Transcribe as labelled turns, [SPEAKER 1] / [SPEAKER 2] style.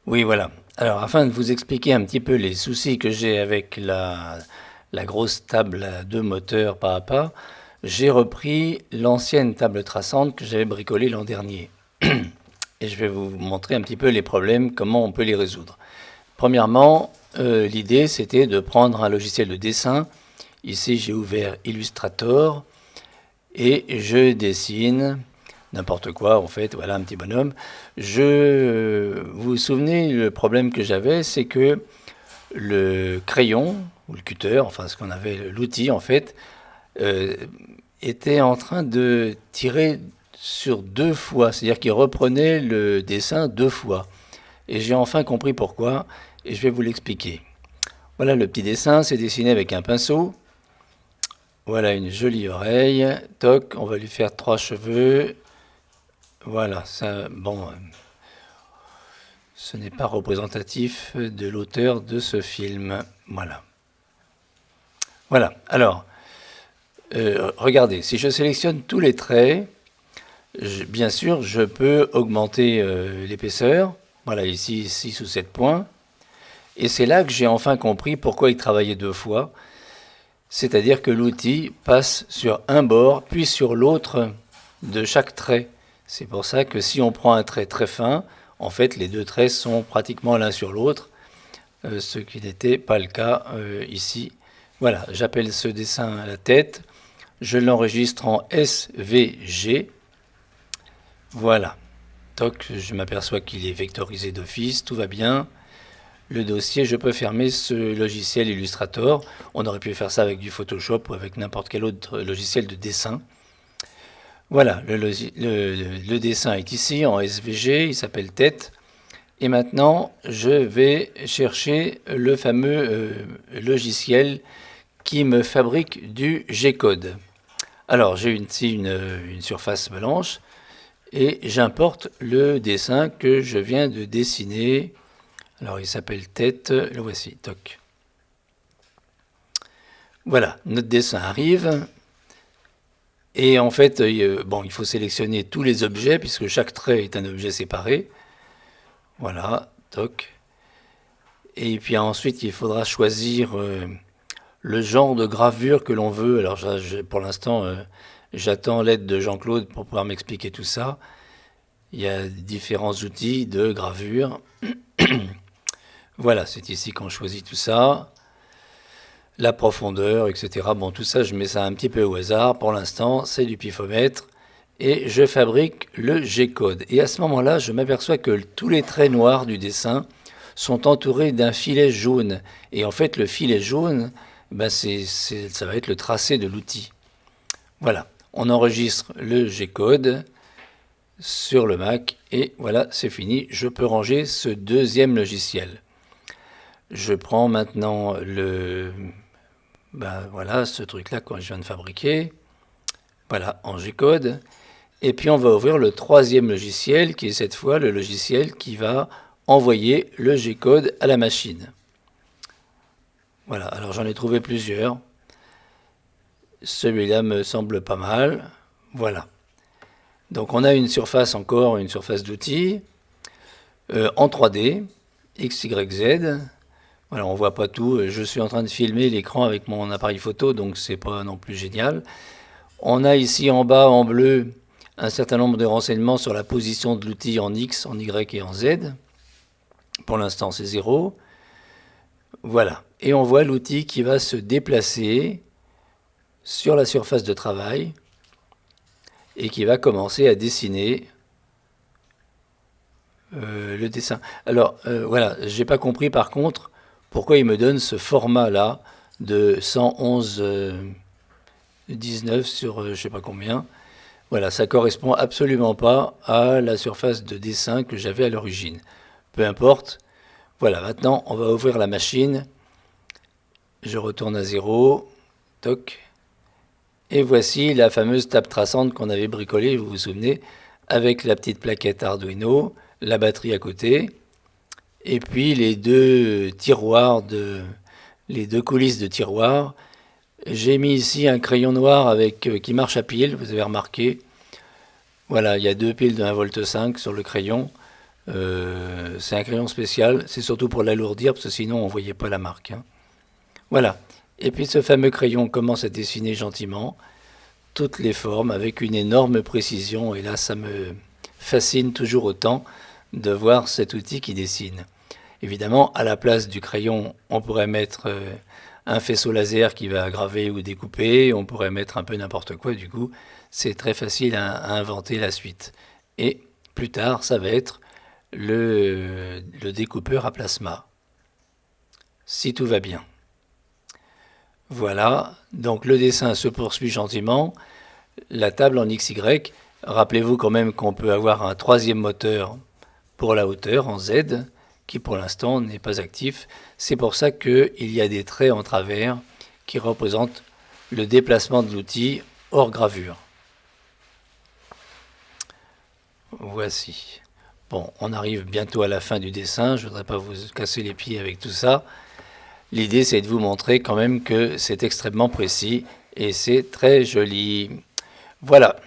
[SPEAKER 1] Oui, voilà. Alors, afin de vous expliquer un petit peu les soucis que j'ai avec la grosse table à deux moteurs pas à pas, j'ai repris l'ancienne table traçante que j'avais bricolée l'an dernier. Et je vais vous montrer un petit peu les problèmes, comment on peut les résoudre. Premièrement, l'idée c'était de prendre un logiciel de dessin. Ici, j'ai ouvert Illustrator et je dessine n'importe quoi en fait, voilà un petit bonhomme. Vous vous souvenez, le problème que j'avais, c'est que le crayon ou le cutter, enfin ce qu'on avait, l'outil en fait, euh, était en train de tirer sur deux fois, c'est-à-dire qu'il reprenait le dessin deux fois. Et j'ai enfin compris pourquoi, et je vais vous l'expliquer. Voilà le petit dessin, c'est dessiné avec un pinceau. Voilà une jolie oreille. Toc, on va lui faire trois cheveux. Voilà, ça, bon, ce n'est pas représentatif de l'auteur de ce film. Voilà. Voilà. Alors, regardez, si je sélectionne tous les traits, bien sûr, je peux augmenter l'épaisseur. Voilà, ici, 6 ou 7 points. Et c'est là que j'ai enfin compris pourquoi il travaillait deux fois. C'est-à-dire que l'outil passe sur un bord, puis sur l'autre de chaque trait. C'est pour ça que si on prend un trait très fin, en fait, les deux traits sont pratiquement l'un sur l'autre, ce qui n'était pas le cas ici. Voilà, j'appelle ce dessin à la tête. Je l'enregistre en SVG. Voilà. Toc, je m'aperçois qu'il est vectorisé d'office, tout va bien. Le dossier, je peux fermer ce logiciel Illustrator. On aurait pu faire ça avec du Photoshop ou avec n'importe quel autre logiciel de dessin. Voilà, le dessin est ici en SVG, il s'appelle tête. Et maintenant, je vais chercher le fameux logiciel qui me fabrique du G-code. Alors, j'ai ici une surface blanche et j'importe le dessin que je viens de dessiner. Alors, il s'appelle tête, le voici, toc. Voilà, notre dessin arrive. Et en fait, bon, il faut sélectionner tous les objets puisque chaque trait est un objet séparé. Voilà, toc. Et puis ensuite, il faudra choisir le genre de gravure que l'on veut. Alors, pour l'instant, j'attends l'aide de Jean-Claude pour pouvoir m'expliquer tout ça. Il y a différents outils de gravure. Voilà, c'est ici qu'on choisit tout ça. La profondeur, etc. Bon, tout ça, je mets ça un petit peu au hasard. Pour l'instant, c'est du pifomètre. Et je fabrique le G-code. Et à ce moment-là, je m'aperçois que tous les traits noirs du dessin sont entourés d'un filet jaune. Et en fait, le filet jaune, ben ça va être le tracé de l'outil. Voilà, on enregistre le G-code sur le Mac et voilà, c'est fini. Je peux ranger ce deuxième logiciel. Je prends maintenant voilà, ce truc-là que je viens de fabriquer. Voilà, en G-code. Et puis on va ouvrir le troisième logiciel, qui est cette fois le logiciel qui va envoyer le G-code à la machine. Voilà, alors j'en ai trouvé plusieurs. Celui-là me semble pas mal. Voilà. Donc on a une surface encore, une surface d'outil, en 3D, X, Y, Z. Voilà, on voit pas tout. Je suis en train de filmer l'écran avec mon appareil photo, donc c'est pas non plus génial. On a ici en bas, en bleu, un certain nombre de renseignements sur la position de l'outil en X, en Y et en Z. Pour l'instant, c'est 0. Voilà. Et on voit l'outil qui va se déplacer sur la surface de travail et qui va commencer à dessiner le dessin. Alors, voilà, j'ai pas compris par contre pourquoi il me donne ce format-là de 111 19 sur je sais pas combien. Voilà, ça correspond absolument pas à la surface de dessin que j'avais à l'origine. Peu importe. Voilà, maintenant, on va ouvrir la machine. Je retourne à 0. Toc. Et voici la fameuse table traçante qu'on avait bricolée, vous vous souvenez, avec la petite plaquette Arduino, la batterie à côté, et puis les deux tiroirs les deux coulisses de tiroirs. J'ai mis ici un crayon noir qui marche à pile, vous avez remarqué. Voilà, il y a deux piles de 1,5 V sur le crayon. C'est un crayon spécial, c'est surtout pour l'alourdir, parce que sinon on ne voyait pas la marque, hein. Voilà. Et puis ce fameux crayon commence à dessiner gentiment toutes les formes avec une énorme précision. Et là, ça me fascine toujours autant de voir cet outil qui dessine. Évidemment, à la place du crayon, on pourrait mettre un faisceau laser qui va graver ou découper. On pourrait mettre un peu n'importe quoi. Du coup, c'est très facile à inventer la suite. Et plus tard, ça va être le découpeur à plasma, si tout va bien. Voilà, donc le dessin se poursuit gentiment. La table en XY, rappelez-vous quand même qu'on peut avoir un troisième moteur pour la hauteur en Z, qui pour l'instant n'est pas actif. C'est pour ça qu'il y a des traits en travers qui représentent le déplacement de l'outil hors gravure. Voici. Bon, on arrive bientôt à la fin du dessin, je ne voudrais pas vous casser les pieds avec tout ça. L'idée, c'est de vous montrer quand même que c'est extrêmement précis et c'est très joli. Voilà.